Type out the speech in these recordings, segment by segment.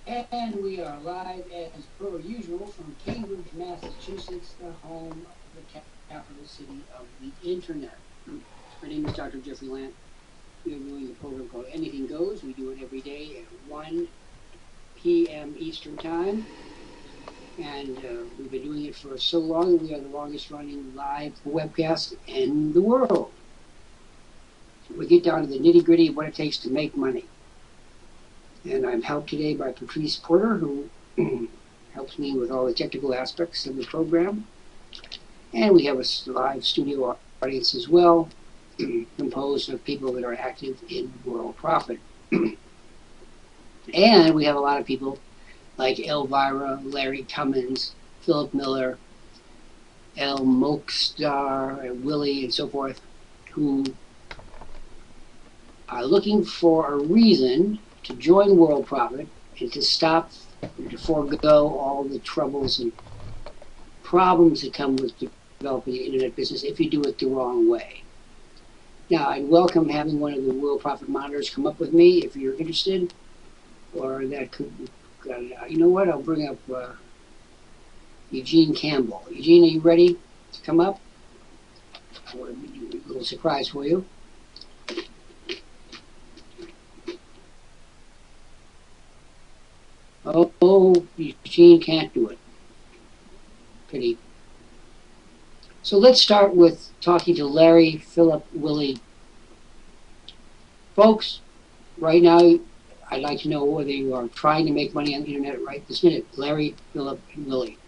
And we are live as per usual from Cambridge, Massachusetts, the home of the capital city of the internet. My name is Dr. Jeffrey Lant. We are doing a program called Anything Goes. We do it every day at 1 p.m. Eastern Time. And we've been doing it for so long that we are the longest running live webcast in the world. We get down to the nitty gritty of what it takes to make money. And I'm helped today by Patrice Porter, who helps me with all the technical aspects of the program. And we have a live studio audience as well, composed of people that are active in Worldprofit. And we have a lot of people like Elvira, Larry Cummins, Philip Miller, El Mokstar, and Willie, and so forth, who are looking for a reason to join Worldprofit and to stop and to forego all the troubles and problems that come with developing an internet business if you do it the wrong way. Now, I'd welcome having one of the Worldprofit monitors come up with me if you're interested, or that could, you know what, I'll bring up Eugene Campbell. Eugene, are you ready to come up? A little surprise for you. Oh, Eugene can't do it. Pity. So let's start with talking to Larry, Philip, Willie. Folks, right now, I'd like to know whether you are trying to make money on the internet right this minute. Larry, Philip, and Willie.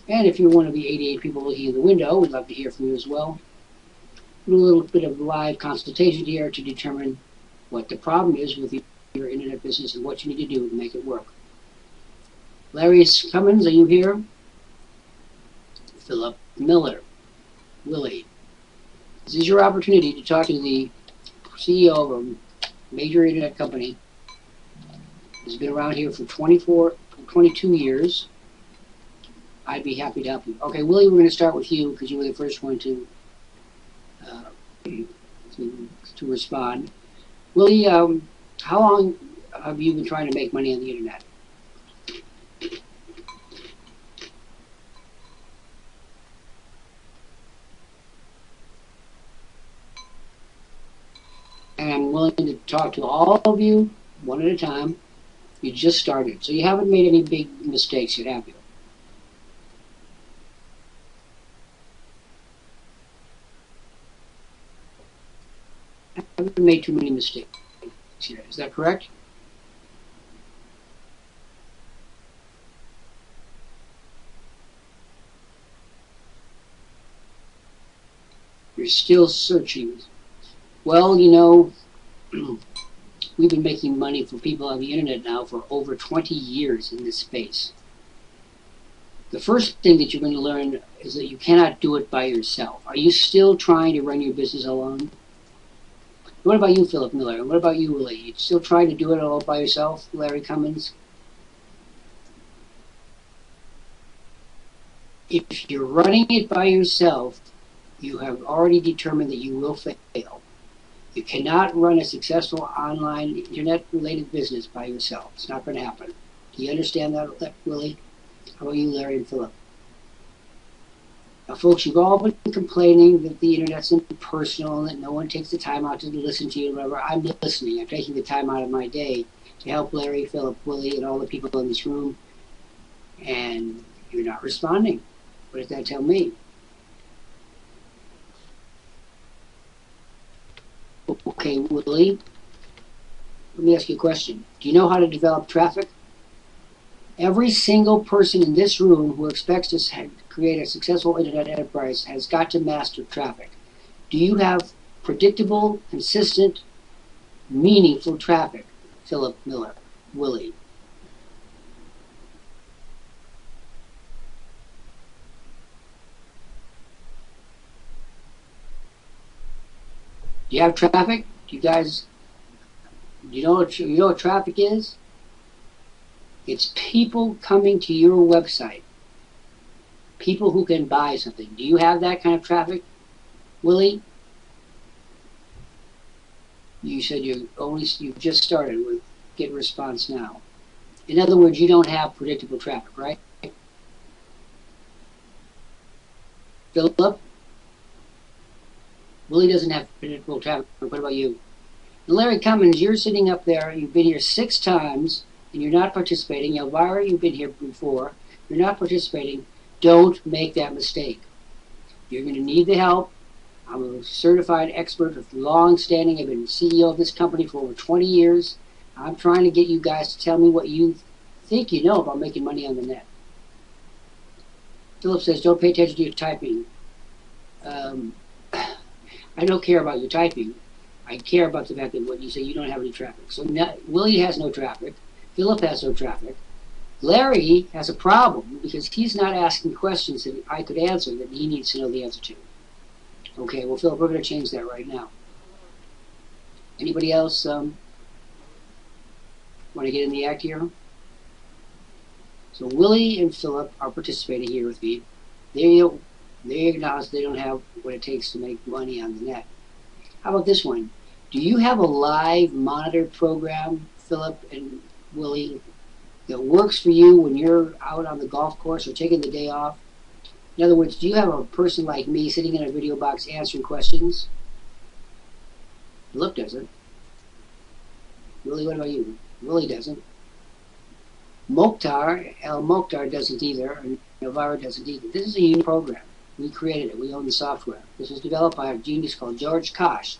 And if you're one of the 88 people looking in the window, we'd love to hear from you as well. Do a little bit of live consultation here to determine what the problem is with your internet business and what you need to do to make it work. Larry Cummins, are you here? Philip Miller. Willie. This is your opportunity to talk to the CEO of a major internet company. He's been around here for 22 years. I'd be happy to help you. Okay, Willie, we're going to start with you because you were the first one to respond. Willie, how long have you been trying to make money on the internet? And I'm willing to talk to all of you one at a time. You just started, so you haven't made any big mistakes yet, have you? I haven't made too many mistakes yet. Is that correct? You're still searching. Well, you know, we've been making money for people on the internet now for over 20 years in this space. The first thing that you're going to learn is that you cannot do it by yourself. Are you still trying to run your business alone? What about you, Philip Miller? And what about you, Willie? You still trying to do it all by yourself, Larry Cummins? If you're running it by yourself, you have already determined that you will fail. You cannot run a successful online internet-related business by yourself. It's not going to happen. Do you understand that, Willie? How about you, Larry and Philip? Now, folks, you've all been complaining that the internet's impersonal and that no one takes the time out to listen to you. Whatever. I'm listening. I'm taking the time out of my day to help Larry, Philip, Willie, and all the people in this room. And you're not responding. What does that tell me? Okay, Willie, let me ask you a question. Do you know how to develop traffic? Every single person in this room who expects to create a successful internet enterprise has got to master traffic. Do you have predictable, consistent, meaningful traffic? Philip Miller, Willie. Do you have traffic? Do you know what traffic is? It's people coming to your website. People who can buy something. Do you have that kind of traffic, Willie? You said you just started with Get Response Now. In other words, you don't have predictable traffic, right? Philip? Willie doesn't have predictable traffic. What about you? And Larry Cummins, you're sitting up there. You've been here 6 times, and you're not participating. Elvira, you've been here before. You're not participating. Don't make that mistake. You're going to need the help. I'm a certified expert with long standing. I've been CEO of this company for over 20 years. I'm trying to get you guys to tell me what you think you know about making money on the net. Philip says, don't pay attention to your typing. I don't care about your typing. I care about the fact that what you say, you don't have any traffic. So now, Willie has no traffic. Philip has no traffic. Larry has a problem because he's not asking questions that I could answer that he needs to know the answer to. Okay, well, Philip, we're going to change that right now. Anybody else want to get in the act here? So Willie and Philip are participating here with me. They acknowledge they don't have what it takes to make money on the net. How about this one? Do you have a live monitored program, Philip and Willie, that works for you when you're out on the golf course or taking the day off? In other words, do you have a person like me sitting in a video box answering questions? Philip doesn't. Willie, what about you? Willie doesn't. Mokhtar doesn't either, and Elvira doesn't either. This is a unique program. We created it. We own the software. This was developed by a genius called George Kosh.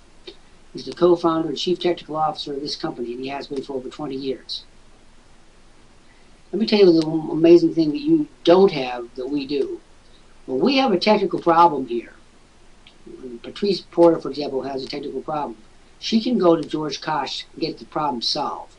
He's the co-founder and chief technical officer of this company, and he has been for over 20 years. Let me tell you a little amazing thing that you don't have that we do. Well, we have a technical problem here. Patrice Porter, for example, has a technical problem. She can go to George Kosh and get the problem solved.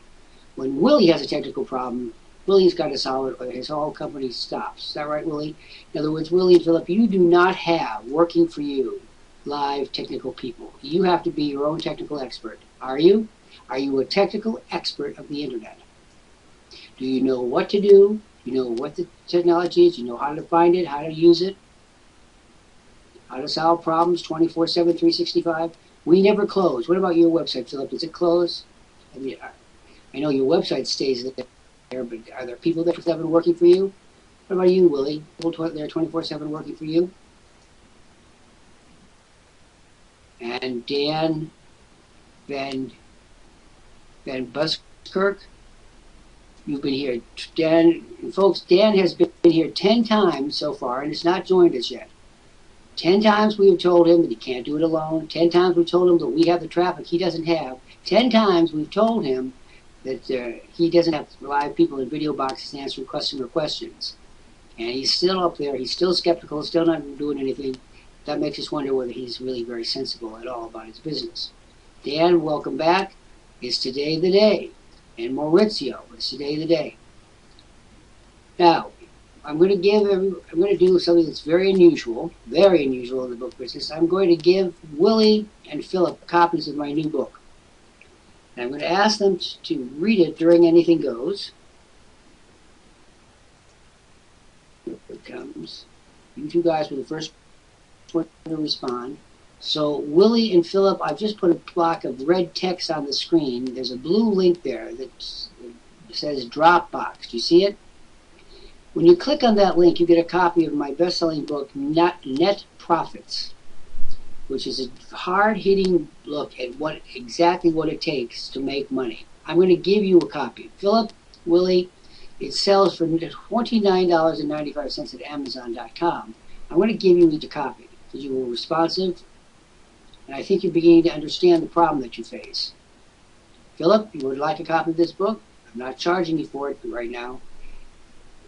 When Willie has a technical problem, Willie's got to solve it or his whole company stops. Is that right, Willie? In other words, Willie and Philip, you do not have working for you live technical people. You have to be your own technical expert. Are you? Are you a technical expert of the internet? Do you know what to do? You know what the technology is? You know how to find it, how to use it, how to solve problems 24/7, 365? We never close. What about your website, Philip? Does it close? I mean, I know your website stays there, but are there people that have been working for you? What about you, Willie? People there 24/7 working for you? And Dan Van Buskirk, you've been here. Dan, folks, Dan has been here 10 times so far and has not joined us yet. 10 times we have told him that he can't do it alone. 10 times we've told him that we have the traffic he doesn't have. 10 times we've told him that he doesn't have live people in video boxes answering customer questions. And he's still up there. He's still skeptical, still not doing anything. That makes us wonder whether he's really very sensible at all about his business. Dan, welcome back. Is today the day? And Maurizio, is today the day? Now, I'm going to do something that's very unusual in the book business. I'm going to give Willie and Philip copies of my new book. And I'm going to ask them to read it during Anything Goes. Here it comes. You two guys were the first one to respond. So Willie and Philip, I've just put a block of red text on the screen. There's a blue link there that says Dropbox. Do you see it? When you click on that link, you get a copy of my best-selling book, Net Profits, which is a hard-hitting look at exactly what it takes to make money. I'm going to give you a copy. Philip, Willie, it sells for $29.95 at Amazon.com. I'm going to give you each a copy because you were responsive, and I think you're beginning to understand the problem that you face. Philip, you would like a copy of this book? I'm not charging you for it right now.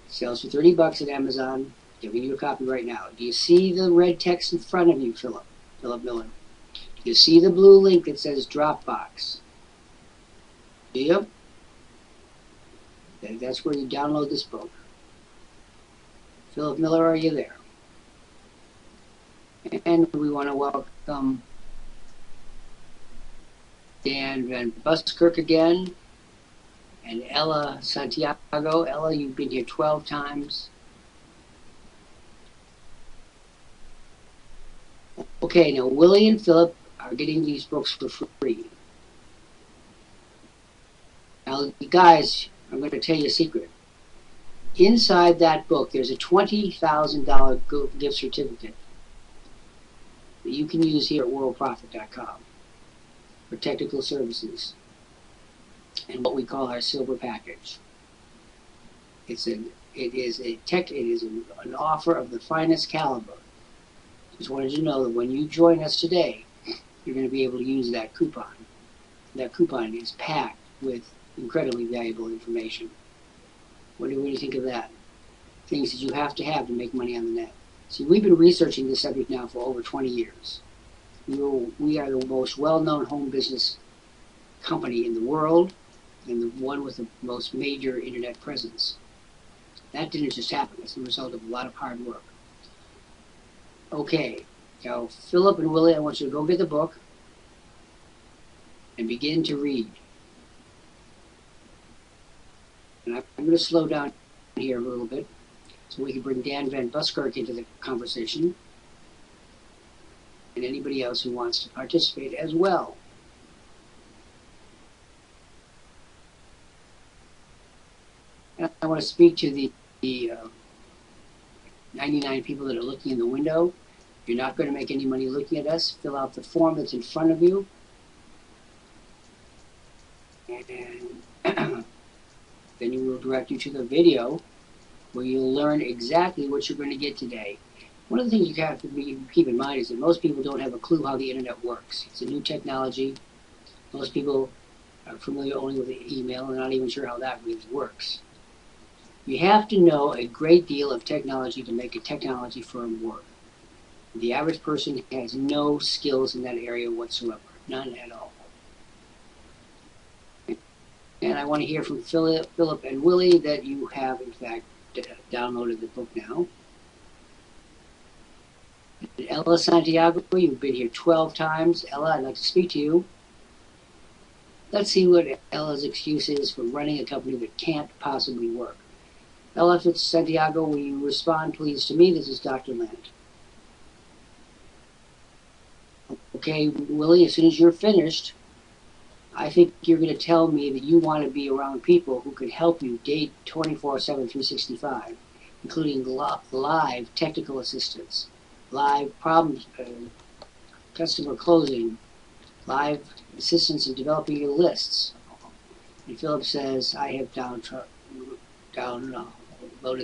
It sells for $30 at Amazon. Giving you a copy right now. Do you see the red text in front of you, Philip Miller? Do you see the blue link that says Dropbox? Do you? That's where you download this book. Philip Miller, are you there? And we want to welcome Dan Van Buskirk again, and Ella Santiago. Ella, you've been here 12 times. Okay, now Willie and Philip are getting these books for free. Now, guys, I'm going to tell you a secret. Inside that book, there's a $20,000 gift certificate that you can use here at worldprofit.com for technical services and what we call our silver package. It is an offer of the finest caliber. Just wanted you to know that when you join us today, you're going to be able to use that coupon. That coupon is packed with incredibly valuable information. What do you think of that? Things that you have to make money on the net. See, we've been researching this subject now for over 20 years. We are the most well-known home business company in the world and the one with the most major internet presence. That didn't just happen. It's the result of a lot of hard work. Okay, now Philip and Willie, I want you to go get the book and begin to read. And I'm going to slow down here a little bit so we can bring Dan Van Buskirk into the conversation and anybody else who wants to participate as well. And I want to speak to the 99 people that are looking in the window. You're not going to make any money looking at us. Fill out the form that's in front of you. And then we will direct you to the video where you'll learn exactly what you're going to get today. One of the things you have to keep in mind is that most people don't have a clue how the internet works. It's a new technology. Most people are familiar only with the email and not even sure how that really works. You have to know a great deal of technology to make a technology firm work. The average person has no skills in that area whatsoever. None at all. And I want to hear from Philip and Willie that you have, in fact, downloaded the book now. And Ella Santiago, you've been here 12 times. Ella, I'd like to speak to you. Let's see what Ella's excuse is for running a company that can't possibly work. Ella Santiago, will you respond, please, to me? This is Dr. Lant. Okay, Willie, as soon as you're finished, I think you're going to tell me that you want to be around people who can help you date 24/7, 365, including live technical assistance, live problems, customer closing, live assistance in developing your lists. And Philip says, I have downloaded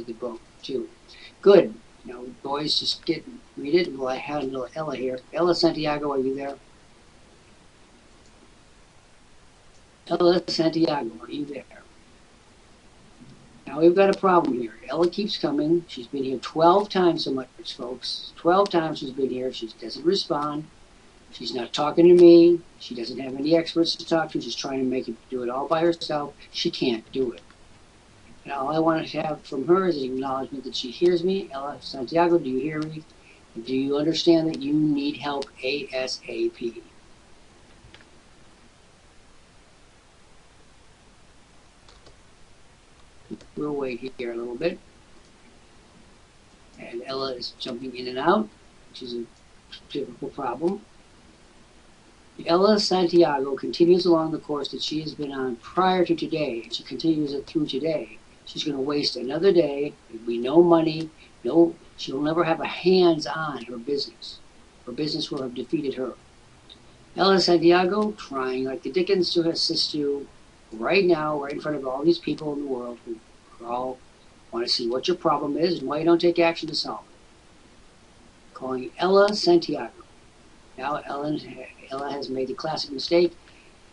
the book too. Good. Now, boys, just read it. Well, I handle Ella here. Ella Santiago, are you there? Ella Santiago, are you there? Now, we've got a problem here. Ella keeps coming. She's been here 12 times so much, folks. 12 times she's been here. She doesn't respond. She's not talking to me. She doesn't have any experts to talk to. She's trying to do it all by herself. She can't do it. And all I want to have from her is an acknowledgement that she hears me. Ella Santiago, do you hear me? Do you understand that you need help ASAP? We'll wait here a little bit. And Ella is jumping in and out, which is a typical problem. Ella Santiago continues along the course that she has been on prior to today, and she continues it through today. She's going to waste another day. There'll be no money. She'll never have a hands-on her business. Her business will have defeated her. Ella Santiago, trying like the dickens to assist you right now, right in front of all these people in the world who all want to see what your problem is and why you don't take action to solve it. Calling Ella Santiago. Now Ella has made the classic mistake.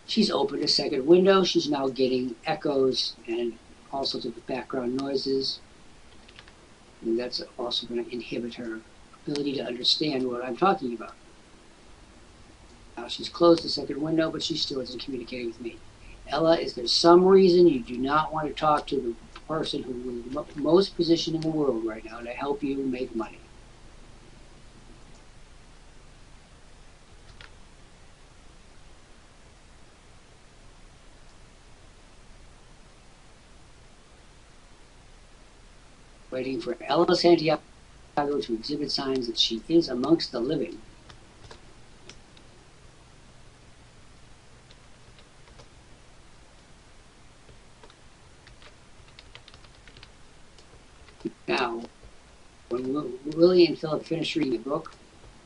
She's opened a second window. She's now getting echoes and all sorts of background noises. And that's also going to inhibit her ability to understand what I'm talking about. Now she's closed the second window, but she still isn't communicating with me. Ella, is there some reason you do not want to talk to the person who is most positioned in the world right now to help you make money? Waiting for Ella Santiago to exhibit signs that she is amongst the living. Now, when Willie and Philip finish reading the book,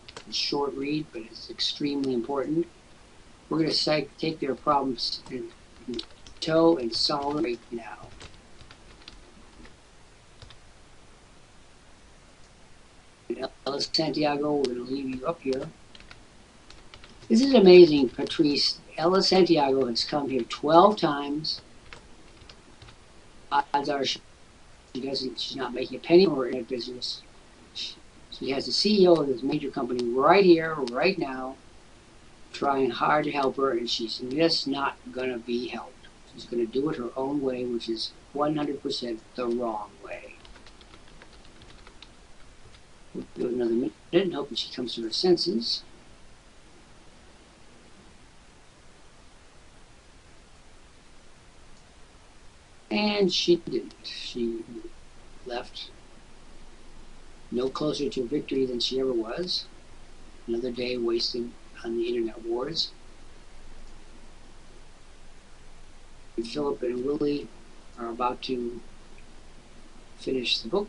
it's a short read, but it's extremely important. We're going to take their problems in tow and solve them right now. Ellis Santiago, we're going to leave you up here. This is amazing, Patrice. Ellis Santiago has come here 12 times. Odds are she's not making a penny for her business. She has the CEO of this major company right here, right now, trying hard to help her, and she's just not going to be helped. She's going to do it her own way, which is 100% the wrong way. We'll do another minute and hope that she comes to her senses. And she didn't. She left no closer to victory than she ever was. Another day wasted on the internet wars. And Philip and Willie are about to finish the book.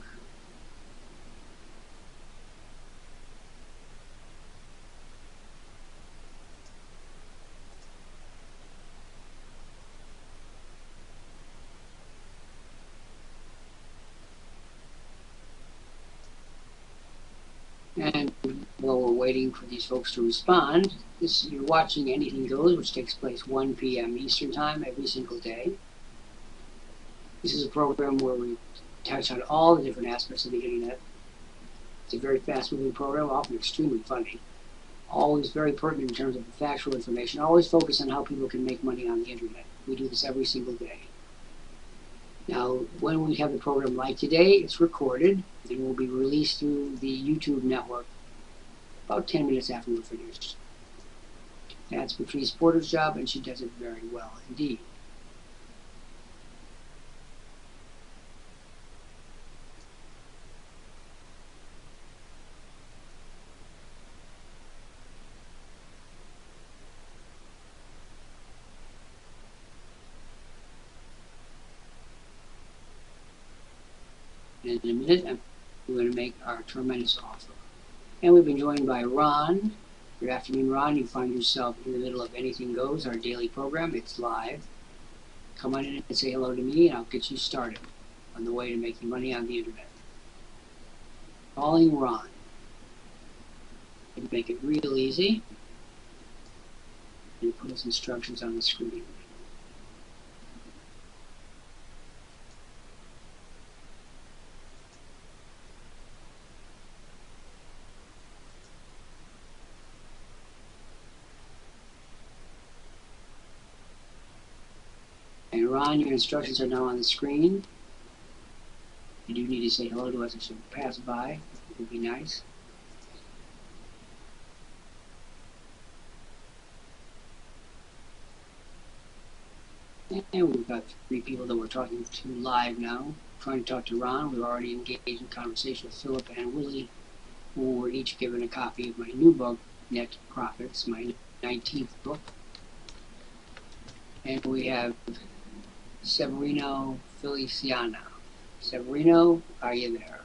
And while we're waiting for these folks to respond, you're watching Anything Goes, which takes place 1 p.m. Eastern Time every single day. This is a program where we touch on all the different aspects of the internet. It's a very fast-moving program, often extremely funny. Always very pertinent in terms of the factual information. Always focus on how people can make money on the internet. We do this every single day. Now, when we have the program like today, it's recorded and will be released through the YouTube network about 10 minutes after we're finished. That's Patrice Porter's job, and she does it very well indeed. And in a minute, we're going to make our tremendous offer. And we've been joined by Ron. Good afternoon, Ron. You find yourself in the middle of Anything Goes, our daily program. It's live. Come on in and say hello to me, and I'll get you started on the way to making money on the internet. Calling Ron. And make it real easy. And put his instructions on the screen. And Ron, your instructions are now on the screen. You do need to say hello to us as you pass by. It would be nice. And we've got 3 people that we're talking to live now. Trying to talk to Ron. We're already engaged in conversation with Philip and Willie, who were each given a copy of my new book, Net Profits, my 19th book. And we have Severino Feliciana. Severino, are you there?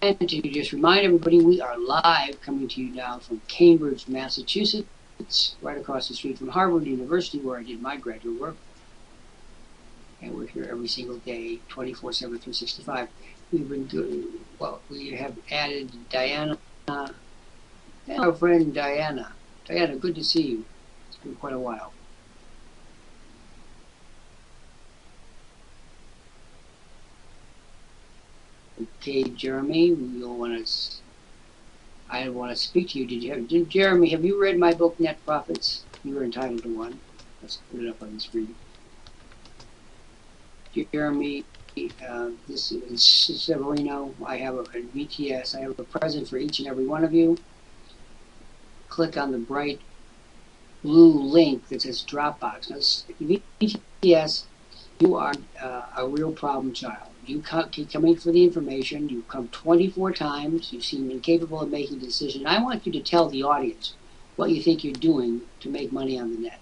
And to just remind everybody, we are live, coming to you now from Cambridge, Massachusetts, right across the street from Harvard University, where I did my graduate work. And we're here every single day, 24/7, 365. We've been doing, well, we have added Diana, and our friend Diana. Diana, good to see you. It's been quite a while. Okay, Jeremy, I want to speak to you. Jeremy, have you read my book, Net Profits? You were entitled to one. Let's put it up on the screen. Jeremy, this is Severino. I have a VTS. I have a present for each and every one of you. Click on the bright blue link that says Dropbox. Now, VTS, you are a real problem child. You keep coming for the information. You've come 24 times. You seem incapable of making a decision. I want you to tell the audience what you think you're doing to make money on the net.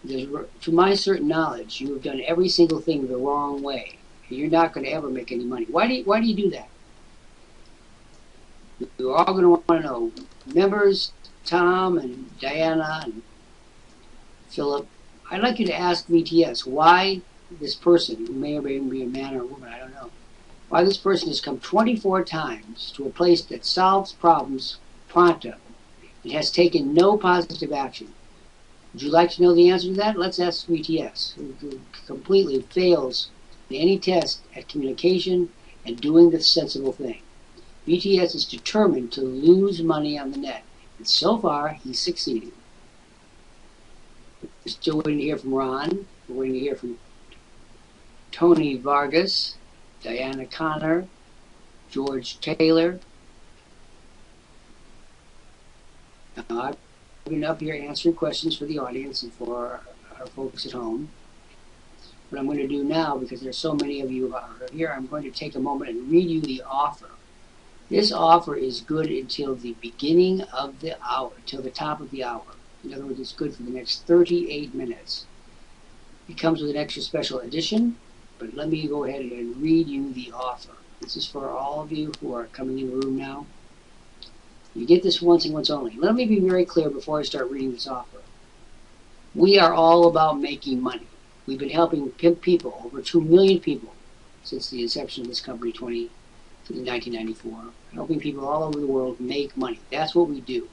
To my certain knowledge, you have done every single thing the wrong way. You're not going to ever make any money. Why do you do that? You're all going to want to know. Members, Tom and Diana and Philip, I'd like you to ask VTS why this person, who may or may be a man or a woman, I don't know, why this person has come 24 times to a place that solves problems pronto and has taken no positive action. Would you like to know the answer to that? Let's ask VTS, who completely fails in any test at communication and doing the sensible thing. VTS is determined to lose money on the net, and so far he's succeeding. We're still waiting to hear from Ron. We're waiting to hear from Tony Vargas, Diana Connor, George Taylor. I've been up here answering questions for the audience and for our folks at home. What I'm going to do now, because there's so many of you here, I'm going to take a moment and read you the offer. This offer is good until the beginning of the hour, until the top of the hour. In other words, it's good for the next 38 minutes. It comes with an extra special edition, but let me go ahead and read you the offer. This is for all of you who are coming in the room now. You get this once and once only. Let me be very clear before I start reading this offer. We are all about making money. We've been helping pimp people, over 2 million people, since the inception of this company in 1994, helping people all over the world make money. That's what we do.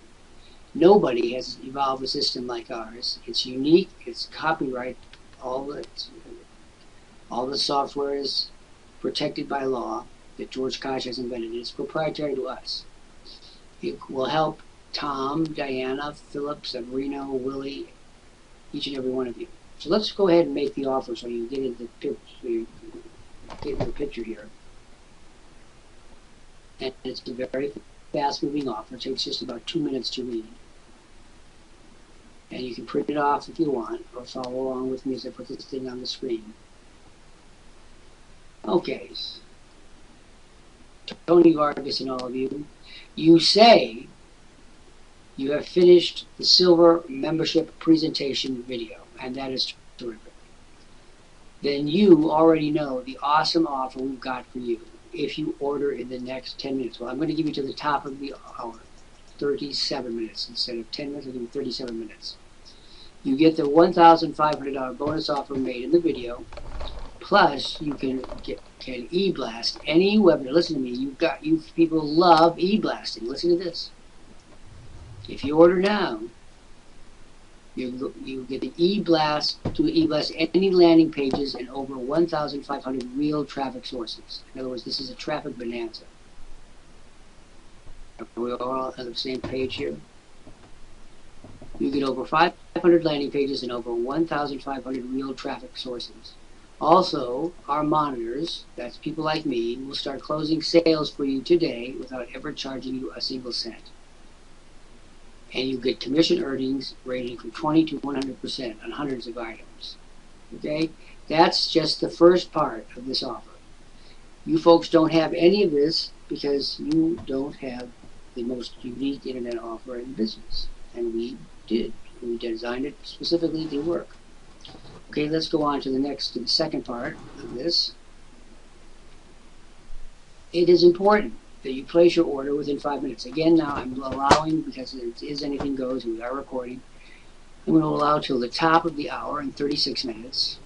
Nobody has evolved a system like ours. It's unique. It's copyright. All the software is protected by law that George Koch has invented. It's proprietary to us. It will help Tom, Diana, Philip, Sabrina, Willie, each and every one of you. So let's go ahead and make the offer so you get into the picture here. And it's a very fast-moving offer. It takes just about 2 minutes to read. And you can print it off if you want, or follow along with me as I put this thing on the screen. Okay. Tony Vargas and all of you, you say you have finished the silver membership presentation video, and that is terrific. Then you already know the awesome offer we've got for you if you order in the next 10 minutes. Well, I'm going to give you to the top of the hour, 37 minutes. Instead of 10 minutes, I'll give you 37 minutes. You get the $1,500 bonus offer made in the video, plus you can e-blast any webinar. Listen to me, you people love e-blasting. Listen to this. If you order now, you get the e-blast to e-blast any landing pages and over 1,500 real traffic sources. In other words, this is a traffic bonanza. Are we all on the same page here? You get over 500 landing pages and over 1,500 real traffic sources. Also, our monitors, that's people like me, will start closing sales for you today without ever charging you a single cent. And you get commission earnings ranging from 20 to 100% on hundreds of items. Okay? That's just the first part of this offer. You folks don't have any of this because you don't have the most unique internet offer in business. And we did. We designed it specifically to work. Okay, let's go on to the second part of this. It is important that you place your order within 5 minutes. Again, now I'm allowing, because it is anything goes, and we are recording, I'm going to allow till the top of the hour in 36 minutes.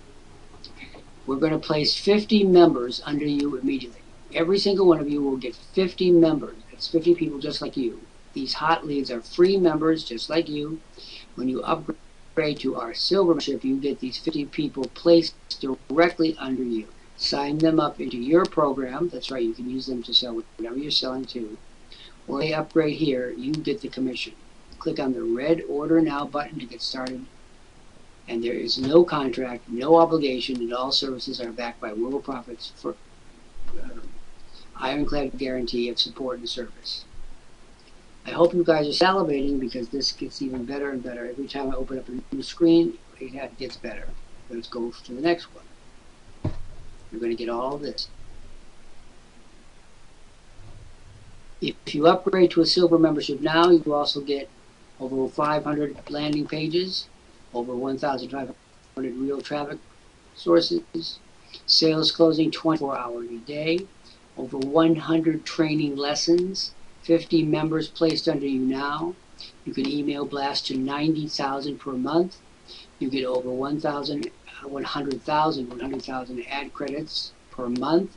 We're going to place 50 members under you immediately. Every single one of you will get 50 members. That's 50 people just like you. These hot leads are free members just like you. When you upgrade to our silver membership, you get these 50 people placed directly under you. Sign them up into your program. That's right, you can use them to sell whatever you're selling to. Or they upgrade here, you get the commission. Click on the red Order Now button to get started. And there is no contract, no obligation, and all services are backed by Worldprofit's ironclad guarantee of support and service. I hope you guys are salivating because this gets even better and better. Every time I open up a new screen, it gets better. Let's go to the next one. You're going to get all of this. If you upgrade to a silver membership now, you also get over 500 landing pages over 1,500 real traffic sources, sales closing 24 hours a day, over 100 training lessons, 50 members placed under you now. You can email blast to 90,000 per month. You get over 100,000 ad credits per month.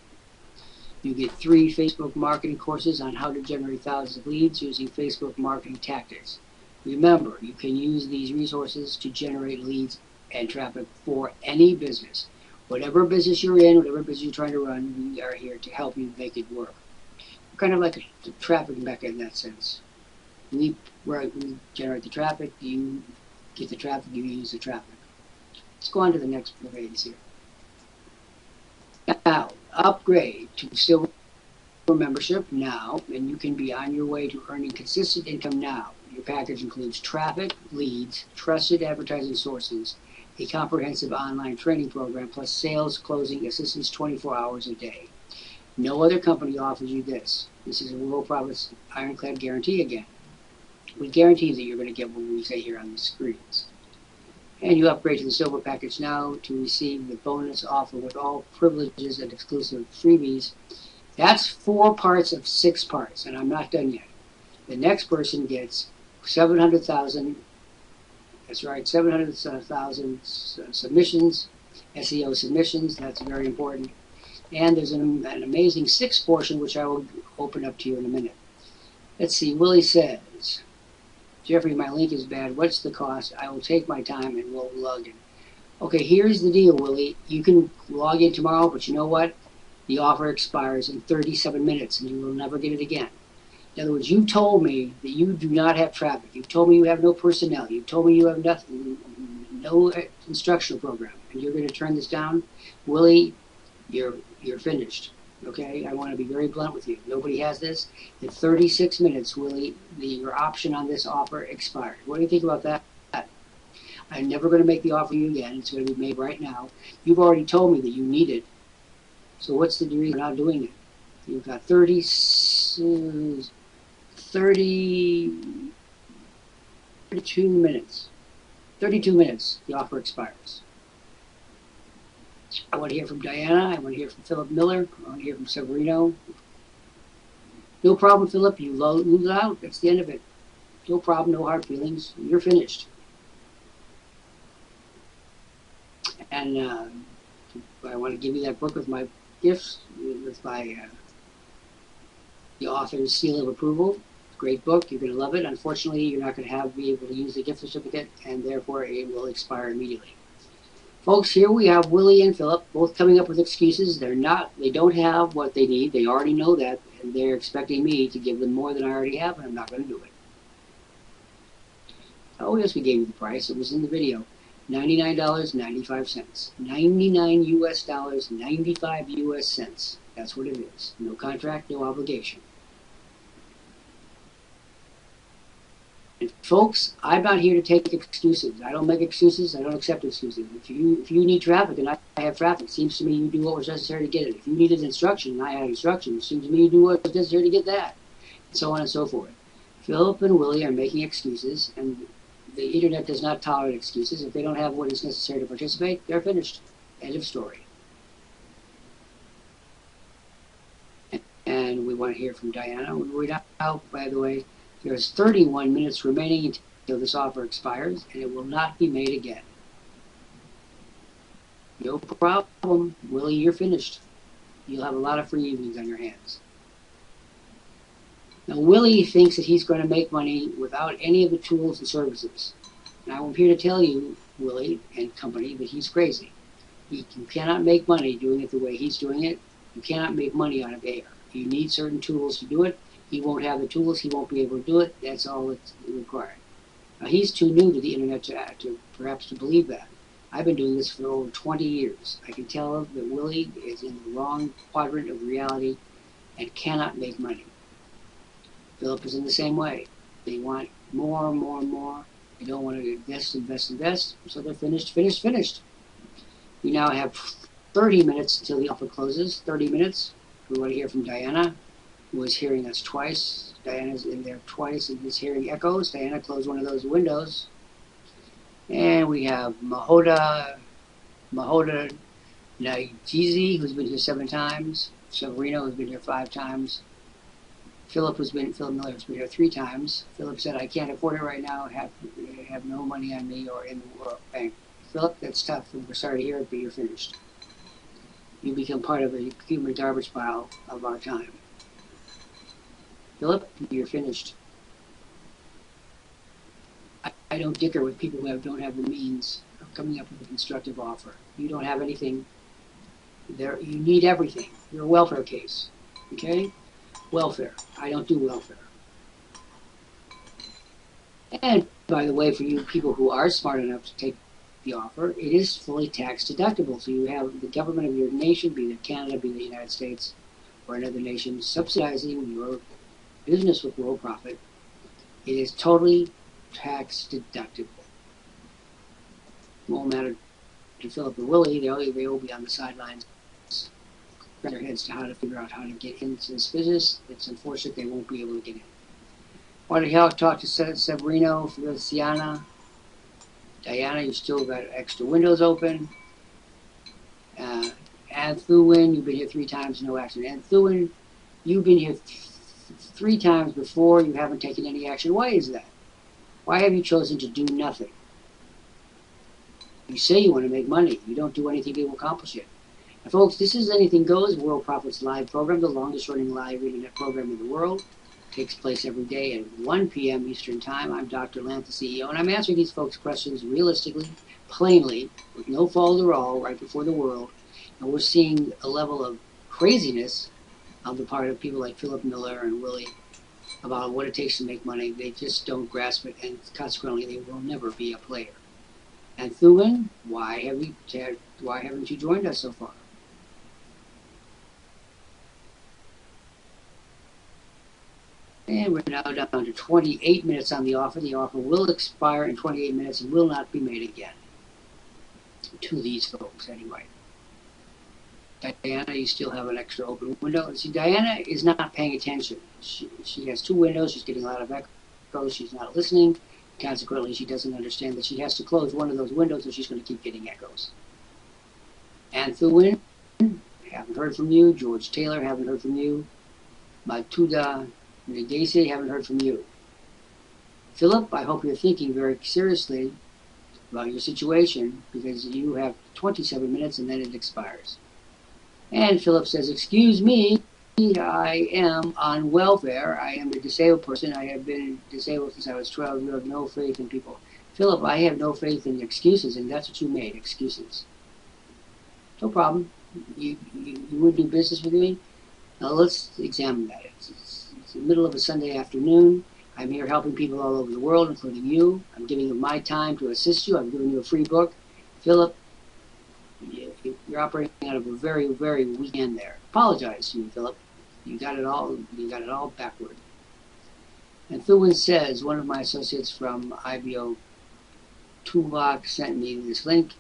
You get 3 Facebook marketing courses on how to generate thousands of leads using Facebook marketing tactics. Remember, you can use these resources to generate leads and traffic for any business. Whatever business you're in, whatever business you're trying to run, we are here to help you make it work. We're kind of like a traffic mecca in that sense. We generate the traffic, you get the traffic, you use the traffic. Let's go on to the next phase here. Now, upgrade to silver membership now, and you can be on your way to earning consistent income now. Your package includes traffic, leads, trusted advertising sources, a comprehensive online training program, plus sales closing assistance 24 hours a day. No other company offers you this. This is a Worldprofit ironclad guarantee again. We guarantee that you're going to get what we say here on the screens. And you upgrade to the silver package now to receive the bonus offer with all privileges and exclusive freebies. That's 4 parts of 6 parts, and I'm not done yet. The next person gets 700,000, that's right, 700,000 submissions, SEO submissions, that's very important. And there's an amazing 6th portion, which I will open up to you in a minute. Let's see, Willie says, Jeffrey, my link is bad. What's the cost? I will take my time and we'll log in. Okay, here's the deal, Willie. You can log in tomorrow, but you know what? The offer expires in 37 minutes and you will never get it again. In other words, you told me that you do not have traffic. You've told me you have no personnel. You've told me you have nothing, no instructional program, and you're going to turn this down? Willie, you're finished. Okay, I want to be very blunt with you. Nobody has this. In 36 minutes, Willie, your option on this offer expired. What do you think about that? I'm never going to make the offer to you again. It's going to be made right now. You've already told me that you need it. So what's the reason for not doing it? You've got 32 minutes. 32 minutes, the offer expires. I want to hear from Diana. I want to hear from Philip Miller. I want to hear from Severino. No problem, Philip. You lose out. That's the end of it. No problem. No hard feelings. You're finished. And I want to give you that book with my gifts, with my the author's seal of approval. Great book. You're going to love it. Unfortunately, you're not going to be able to use the gift certificate, and therefore it will expire immediately. Folks, here we have Willie and Philip both coming up with excuses. They don't have what they need. They already know that, and they're expecting me to give them more than I already have, and I'm not going to do it. Oh, yes, we gave you the price. It was in the video. $99.95. 99 US dollars, 95 US cents. That's what it is. No contract, no obligation. And folks, I'm not here to take excuses. I don't make excuses. I don't accept excuses. If you need traffic and I have traffic, it seems to me you do what was necessary to get it. If you needed instruction and I had instruction, it seems to me you do what was necessary to get that. And so on and so forth. Philip and Willie are making excuses, and the internet does not tolerate excuses. If they don't have what is necessary to participate, they're finished. End of story. And we want to hear from Diana. We're now, by the way, there's 31 minutes remaining until this offer expires, and it will not be made again. No problem, Willie, you're finished. You'll have a lot of free evenings on your hands. Now, Willie thinks that he's going to make money without any of the tools and services. And I'm here to tell you, Willie and company, that he's crazy. You cannot make money doing it the way he's doing it. You cannot make money out of air. You need certain tools to do it. He won't have the tools. He won't be able to do it. That's all that's required. Now, he's too new to the internet to perhaps to believe that. I've been doing this for over 20 years. I can tell that Willie is in the wrong quadrant of reality and cannot make money. Philip is in the same way. They want more, more, more. They don't want to invest, invest, invest. So they're finished. We now have 30 minutes until the offer closes. 30 minutes. We want to hear from Diana, who is hearing us twice. Diana's in there twice and is hearing echoes. Diana, close one of those windows. And we have Mahoda Nagizi, who's been here 7 times. Severino, who's been here 5 times. Philip Miller has been here 3 times. Philip said, I can't afford it right now, have no money on me or in the world bank. Philip, that's tough. We're sorry to hear it, but you're finished. You become part of a human garbage pile of our time. Philip, you're finished. I don't dicker with people who don't have the means of coming up with a constructive offer. You don't have anything. You need everything. You're a welfare case. Okay? Welfare. I don't do welfare. And by the way, for you people who are smart enough to take the offer, it is fully tax deductible. So you have the government of your nation, be it Canada, be it the United States, or another nation, subsidizing your business with Worldprofit. It is totally tax deductible. It won't matter to Philip and Willie. They will be on the sidelines, their heads to how to figure out how to get into this business. It's unfortunate they won't be able to get in. Want to talk to Severino, Feliciana, Diana, you still got extra windows open. Anthuin, you've been here 3 times, no action. Anthuin, you've been here 3 times before, you haven't taken any action. Why is that? Why have you chosen to do nothing? You say you want to make money. You don't do anything to accomplish it. And folks, this is Anything Goes, Worldprofit's live program, the longest running live internet program in the world. Takes place every day at 1 p.m. Eastern Time. I'm Dr. Lant, the CEO, and I'm answering these folks' questions realistically, plainly, with no fault at all, right before the world. And we're seeing a level of craziness on the part of people like Philip Miller and Willie about what it takes to make money. They just don't grasp it, and consequently, they will never be a player. And Thuin, why haven't you joined us so far? And we're now down to 28 minutes on the offer. The offer will expire in 28 minutes and will not be made again. To these folks, anyway. Diana, you still have an extra open window. See, Diana is not paying attention. She has 2 windows. She's getting a lot of echoes. She's not listening. Consequently, she doesn't understand that she has to close one of those windows or she's going to keep getting echoes. Anthuin, haven't heard from you. George Taylor, haven't heard from you. Matuda Negese, haven't heard from you. Philip, I hope you're thinking very seriously about your situation because you have 27 minutes and then it expires. And Philip says, excuse me, I am on welfare. I am a disabled person. I have been disabled since I was 12. You have no faith in people. Philip, I have no faith in excuses, and that's what you made, excuses. No problem. You would do business with me? Now let's examine that. It's the middle of a Sunday afternoon. I'm here helping people all over the world, including you. I'm giving you my time to assist you. I'm giving you a free book. Philip, you're operating out of a very, very weak end there. Apologize to me, Philip. You got it all backward. And Thuin says, one of my associates from IBO Tuvok sent me this link.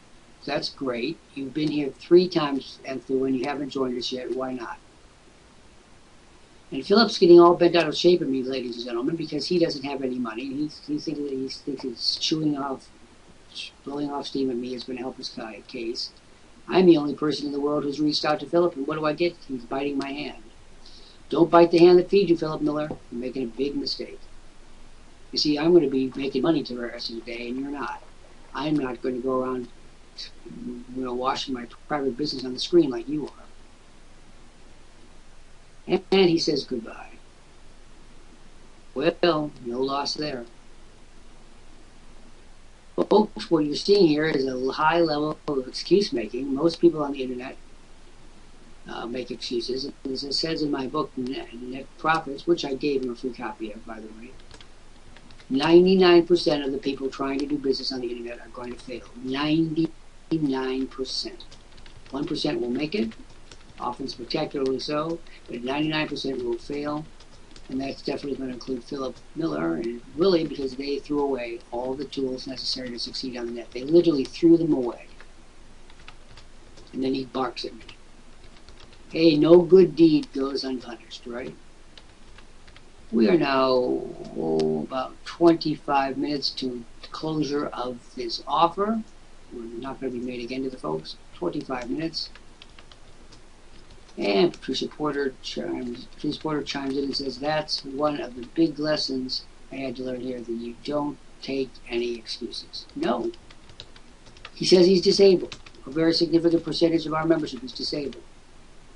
That's great. You've been here 3 times, and Thuin, you haven't joined us yet. Why not? And Philip's getting all bent out of shape at me, ladies and gentlemen, because he doesn't have any money. He thinks that blowing off steam at me is going to help his case. I'm the only person in the world who's reached out to Philip, and what do I get? He's biting my hand. Don't bite the hand that feeds you, Philip Miller. You're making a big mistake. You see, I'm going to be making money to the rest of the day, and you're not. I'm not going to go around, washing my private business on the screen like you are. And he says goodbye. Well, no loss there. Folks, what you're seeing here is a high level of excuse making. Most people on the internet make excuses. As it says in my book, Net Profits, which I gave him a free copy of, by the way, 99% of the people trying to do business on the internet are going to fail. 99%. 1% will make it, often spectacularly so, but 99% will fail. And that's definitely going to include Philip Miller and Willie, because they threw away all the tools necessary to succeed on the net. They literally threw them away. And then he barks at me. Hey, no good deed goes unpunished, right? We are now about 25 minutes to closure of this offer. We're not going to be made again to the folks. 25 minutes. And Patrice Porter chimes in and says, that's one of the big lessons I had to learn here, that you don't take any excuses. No. He says he's disabled. A very significant percentage of our membership is disabled.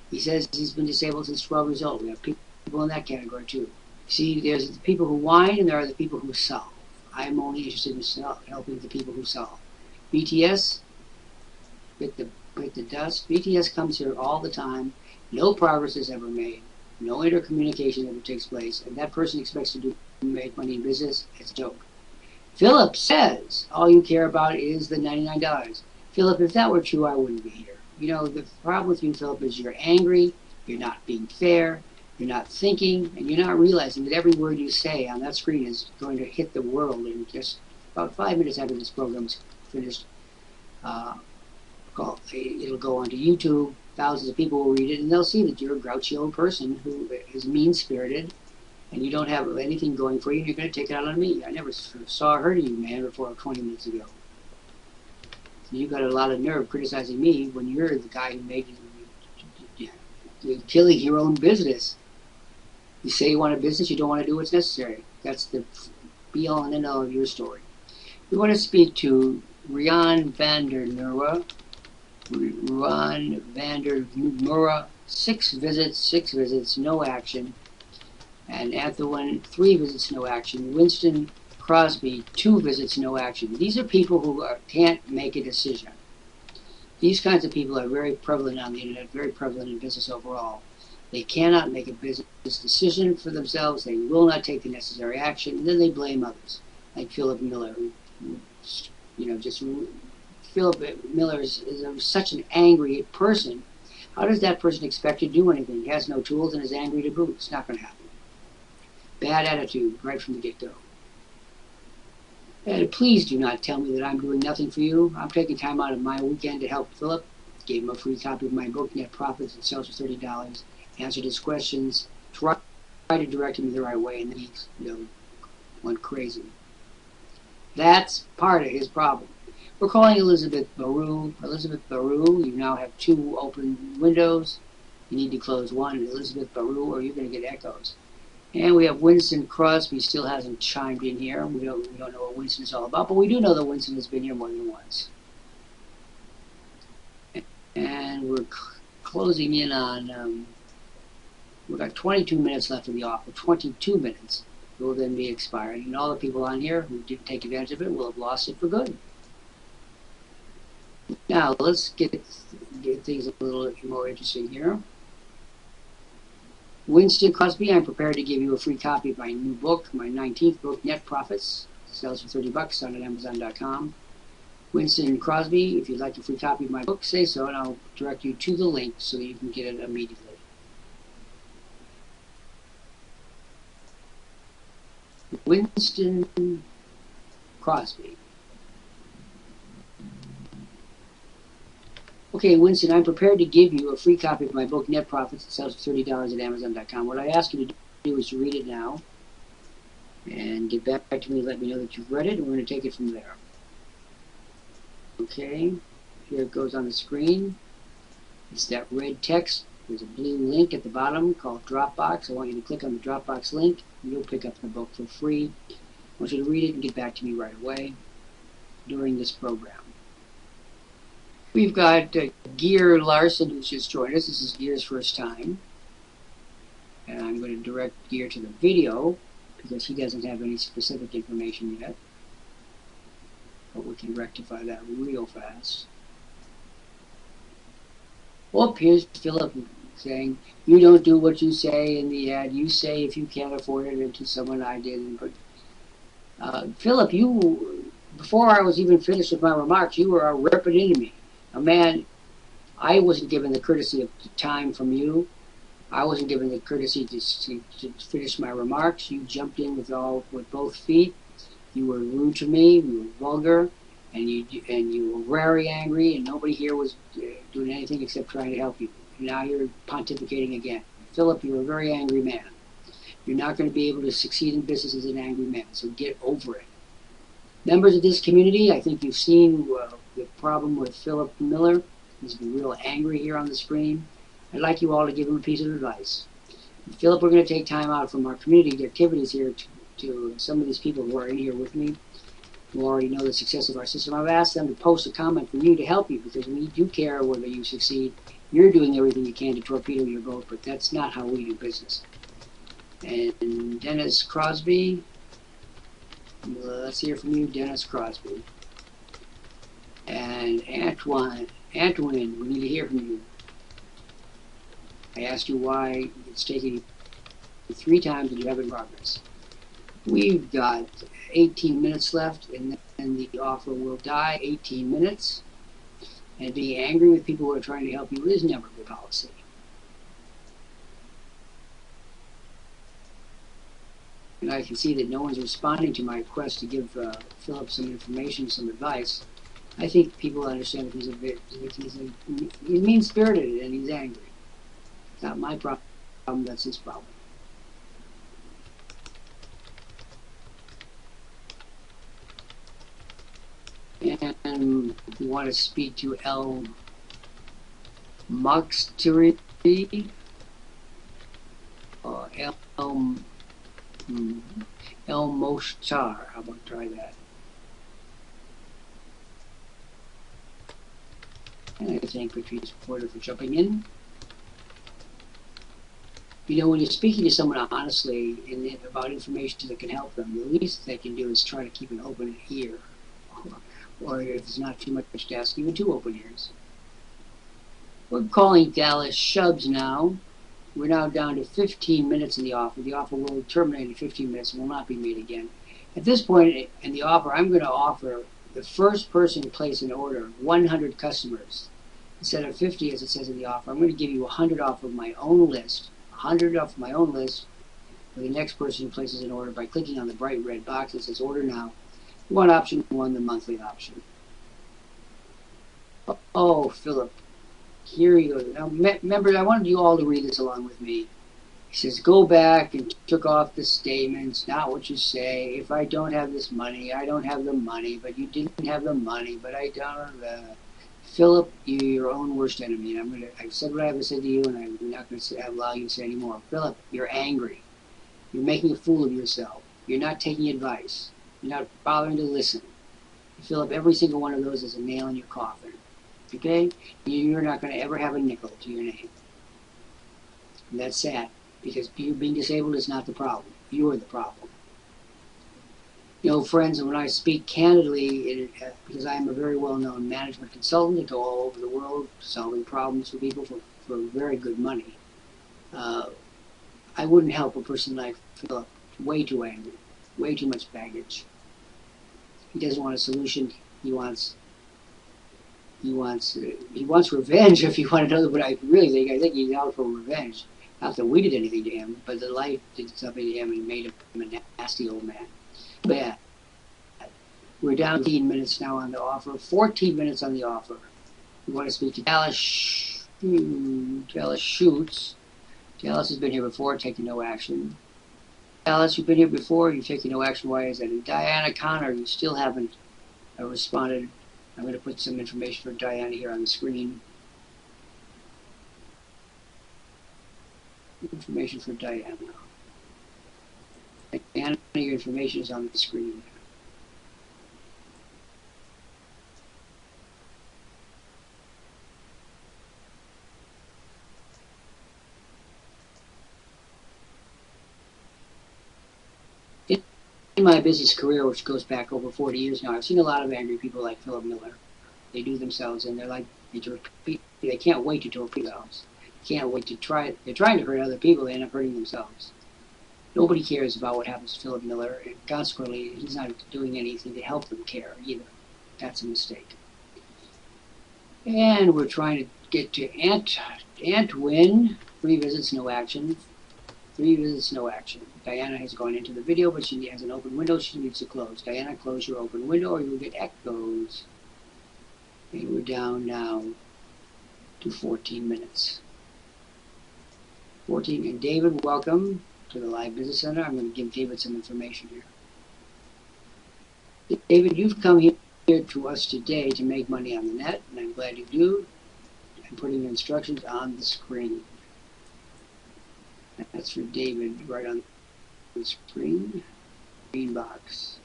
He says he's been disabled since 12 years old. We have people in that category too. See, there's the people who whine and there are the people who solve. I'm only interested in helping the people who solve. BTS, bit the dust. BTS comes here all the time. No progress is ever made. No intercommunication ever takes place. And that person expects to make money in business. It's a joke. Philip says all you care about is the $99. Philip, if that were true, I wouldn't be here. You know, the problem with you, Philip, is you're angry, you're not being fair, you're not thinking, and you're not realizing that every word you say on that screen is going to hit the world in just about 5 minutes after this program is finished. It'll go onto YouTube. Thousands of people will read it, and they'll see that you're a grouchy old person who is mean-spirited, and you don't have anything going for you, and you're going to take it out on me. I never saw or heard of you, man, before 20 minutes ago. So you got a lot of nerve criticizing me when you're the guy who made it. You're killing your own business. You say you want a business, you don't want to do what's necessary. That's the be-all and end-all of your story. We want to speak to Rian van der Nura. Ron Vander Mura, 6 visits, no action. And Atherwin, 3 visits, no action. Winston Crosby, 2 visits, no action. These are people who can't make a decision. These kinds of people are very prevalent on the internet, very prevalent in business overall. They cannot make a business decision for themselves. They will not take the necessary action, and then they blame others, like Philip Miller, who Philip Miller is such an angry person. How does that person expect to do anything? He has no tools and is angry to boot. It's not going to happen. Bad attitude right from the get-go. And please do not tell me that I'm doing nothing for you. I'm taking time out of my weekend to help Philip. Gave him a free copy of my book, Net Profits. It sells for $30. Answered his questions. Try to direct him the right way, and then he went crazy. That's part of his problem. We're calling Elizabeth Baru. Elizabeth Baru, you now have 2 open windows. You need to close one, Elizabeth Baru, or you're going to get echoes. And we have Winston Crosby, still hasn't chimed in here. We don't know what Winston is all about, but we do know that Winston has been here more than once. And we're closing in on, we've got 22 minutes left of the offer. 22 minutes will then be expired. And all the people on here who didn't take advantage of it will have lost it for good. Now, let's get things a little more interesting here. Winston Crosby, I'm prepared to give you a free copy of my new book, my 19th book, Net Profits. It sells for $30 on Amazon.com. Winston Crosby, if you'd like a free copy of my book, say so, and I'll direct you to the link so that you can get it immediately. Winston Crosby. Okay, Winston, I'm prepared to give you a free copy of my book, Net Profits. It sells for $30 at Amazon.com. What I ask you to do is to read it now and get back to me and let me know that you've read it, and we're going to take it from there. Okay, here it goes on the screen. It's that red text. There's a blue link at the bottom called Dropbox. I want you to click on the Dropbox link, and you'll pick up the book for free. I want you to read it and get back to me right away during this program. We've got Gear Larson, who's just joined us. This is Gear's first time. And I'm going to direct Gear to the video because he doesn't have any specific information yet. But we can rectify that real fast. Oh, here's Philip saying, you don't do what you say in the ad. You say if you can't afford it to someone I didn't. But Philip, you, before I was even finished with my remarks, you were ripping into me. Man, I wasn't given the courtesy of time from you. I wasn't given the courtesy to finish my remarks. You jumped in with both feet. You were rude to me. You were vulgar, and you were very angry. And nobody here was doing anything except trying to help you. And now you're pontificating again, Philip. You're a very angry man. You're not going to be able to succeed in business as an angry man. So get over it. Members of this community, I think you've seen the problem with Philip Miller. He's been real angry here on the screen. I'd like you all to give him a piece of advice. Philip, we're going to take time out from our community activities here to some of these people who are in here with me, who already know the success of our system. I've asked them to post a comment for you to help you, because we do care whether you succeed. You're doing everything you can to torpedo your vote, but that's not how we do business. And Dennis Crosby, let's hear from you, Dennis Crosby. And Antoine, we need to hear from you. I asked you why it's taking you 3 times and you haven't progress. We've got 18 minutes left, and then the offer will die. 18 minutes. And being angry with people who are trying to help you is never good policy. And I can see that no one's responding to my request to give Philip some information, some advice. I think people understand that he's mean-spirited and he's angry. It's not my problem, that's his problem. And we want to speak to El Moxtari, or El Moshtar. How about try that? And I thank Patrice Porter for jumping in. You know, when you're speaking to someone honestly about information that can help them, the least they can do is try to keep an open ear. Or if it's not too much to ask, even 2 open ears. We're calling Dallas Shubs now. We're now down to 15 minutes in the offer. The offer will terminate in 15 minutes and will not be made again. At this point in the offer, I'm going to offer the first person to place an order 100 customers. Instead of 50 as it says in the offer, I'm going to give you 100 off of my own list. 100 off my own list for the next person who places an order by clicking on the bright red box that says order now. You want option 1, the monthly option. Oh, Philip, here you go. Now, members, I wanted you all to read this along with me. He says, go back and took off the statements, not what you say. If I don't have this money, I don't have the money, but you didn't have the money, but I don't. Philip, you're your own worst enemy. And I've said what I have said to you, and I'm not going to allow you to say anymore. Philip, you're angry. You're making a fool of yourself. You're not taking advice. You're not bothering to listen. Philip, every single one of those is a nail in your coffin. Okay? You're not going to ever have a nickel to your name. And that's sad, because you being disabled is not the problem. You're the problem. You know, friends, when I speak candidly, because I am a very well-known management consultant that go all over the world solving problems for people for very good money, I wouldn't help a person like Philip. Way too angry. Way too much baggage. He doesn't want a solution. He wants revenge. If you want to know what I really think, I think he's out for revenge. Not that we did anything to him, but the life did something to him and made him a nasty old man. Bad. We're down 15 minutes now on the offer. 14 minutes on the offer. We want to speak to Dallas Shoots. Dallas has been here before, taking no action. Dallas, you've been here before, you've taken no action. Why is that? And Diana Connor, you still haven't responded. I'm going to put some information for Diana here on the screen. Information for Diana. Diana, your information is on the screen. In my business career, which goes back over 40 years now, I've seen a lot of angry people like Philip Miller. They do themselves, and they're like, they can't wait to torpedo themselves. They can't wait to try. They're trying to hurt other people, they end up hurting themselves. Nobody cares about what happens to Philip Miller, and consequently, he's not doing anything to help them care either. That's a mistake. And we're trying to get to Antwin. 3 visits, no action. 3 visits, no action. Diana has gone into the video, but she has an open window she needs to close. Diana, close your open window or you'll get echoes. And we're down now to 14 minutes. 14, and David, welcome to the Live Business Center. I'm going to give David some information here. David, you've come here to us today to make money on the net, and I'm glad you do. I'm putting the instructions on the screen. That's for David right on the screen. Green box.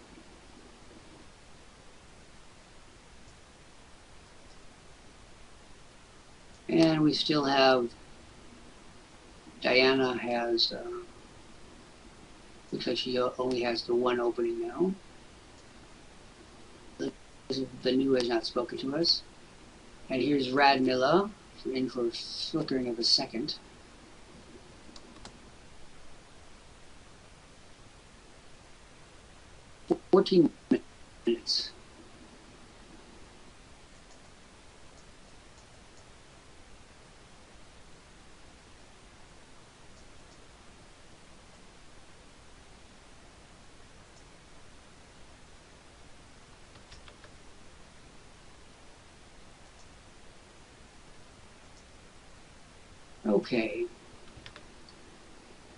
And we still have, Diana has, looks like she only has the one opening now. The new has not spoken to us. And here's Radmila, in for a flickering of a second. For 14 minutes. Okay.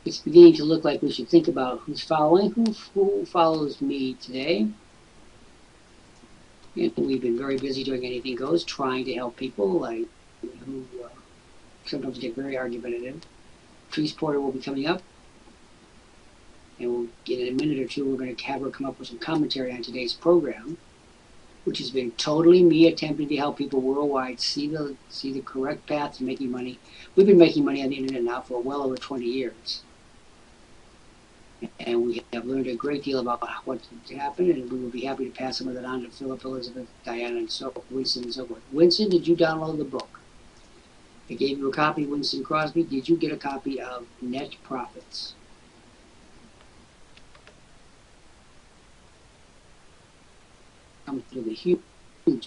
It's beginning to look like we should think about who's following, who follows me today. And we've been very busy doing Anything Goes, trying to help people who sometimes get very argumentative. Patrice Porter will be coming up. And in a minute or two, we're going to have her come up with some commentary on today's program, which has been totally me attempting to help people worldwide see the correct path to making money. We've been making money on the internet now for well over 20 years. And we have learned a great deal about what to happen, and we will be happy to pass some of that on to Philip, Elizabeth, Diana, and Winston, and so forth. Winston, did you download the book? I gave you a copy, Winston Crosby. Did you get a copy of Net Profits? Comes with a huge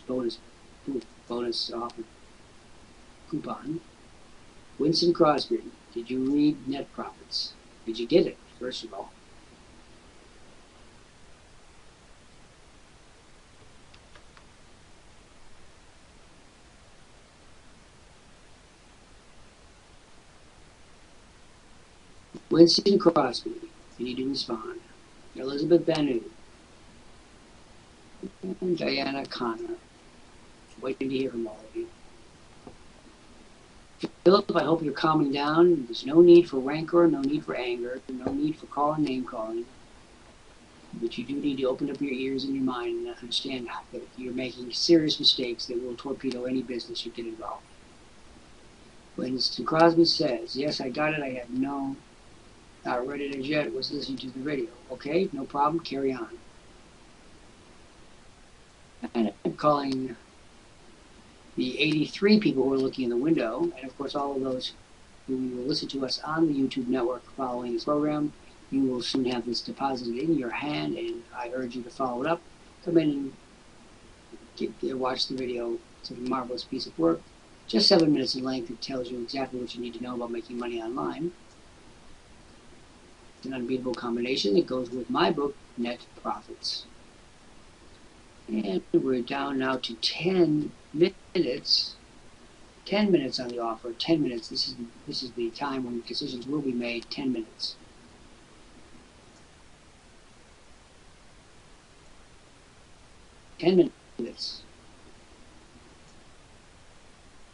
bonus offer coupon. Winston Crosby, did you read Net Profits? Did you get it, first of all? Winston Crosby, and he didn't respond. Elizabeth Banu, and Diana Connor. Waiting to hear from all of you. Philip, I hope you're calming down. There's no need for rancor, no need for anger, no need for calling, name calling. But you do need to open up your ears and your mind and understand that you're making serious mistakes that will torpedo any business you get involved. Winston Crosby says, yes, I got it. I have not read it as yet. Was listening to the video. Okay, no problem. Carry on. And I'm calling the 83 people who are looking in the window, and of course all of those who will listen to us on the YouTube network following this program. You will soon have this deposited in your hand, and I urge you to follow it up. Come in and watch the video. It's a marvelous piece of work. Just 7 minutes in length. It tells you exactly what you need to know about making money online. It's an unbeatable combination that goes with my book, Net Profits. And we're down now to 10 minutes. 10 minutes on the offer. 10 minutes. This is the time when decisions will be made. 10 minutes.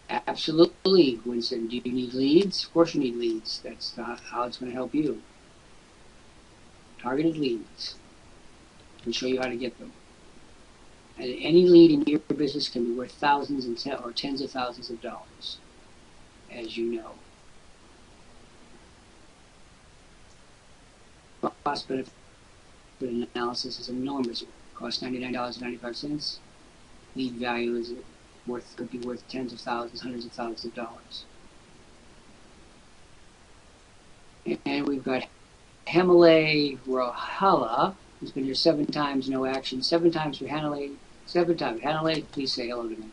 Absolutely, Winston. Do you need leads? Of course you need leads. That's how it's going to help you. Targeted leads. We'll show you how to get them. And any lead in your business can be worth thousands or tens of thousands of dollars, as you know. Cost-benefit analysis is enormous. It costs $99.95. Lead value could be worth tens of thousands, hundreds of thousands of dollars. And we've got Hamale Rohala, who's been here 7 times, no action. 7 times for Hanalei. 7 times. Hanalei, please say hello to me.